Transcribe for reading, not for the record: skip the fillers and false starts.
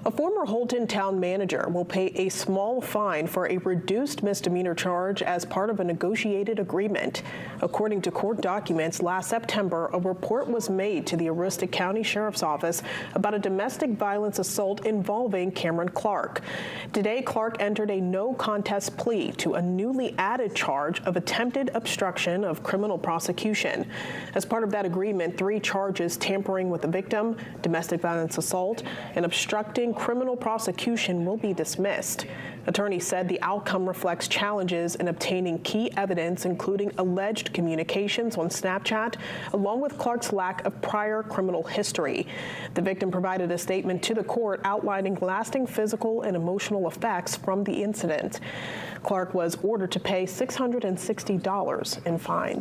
A former Houlton town manager will pay a small fine for a reduced misdemeanor charge as part of a negotiated agreement. According to court documents, last September, a report was made to the Aroostook County Sheriff's Office about a domestic violence assault involving Cameron Clark. Today, Clark entered a no contest plea to a newly added charge of attempted obstruction of criminal prosecution. As part of that agreement, 3 charges: tampering with the victim, domestic violence assault, and obstructing criminal prosecution will be dismissed. Attorneys said the outcome reflects challenges in obtaining key evidence, including alleged communications on Snapchat, along with Clark's lack of prior criminal history. The victim provided a statement to the court outlining lasting physical and emotional effects from the incident. Clark was ordered to pay $660 in fines.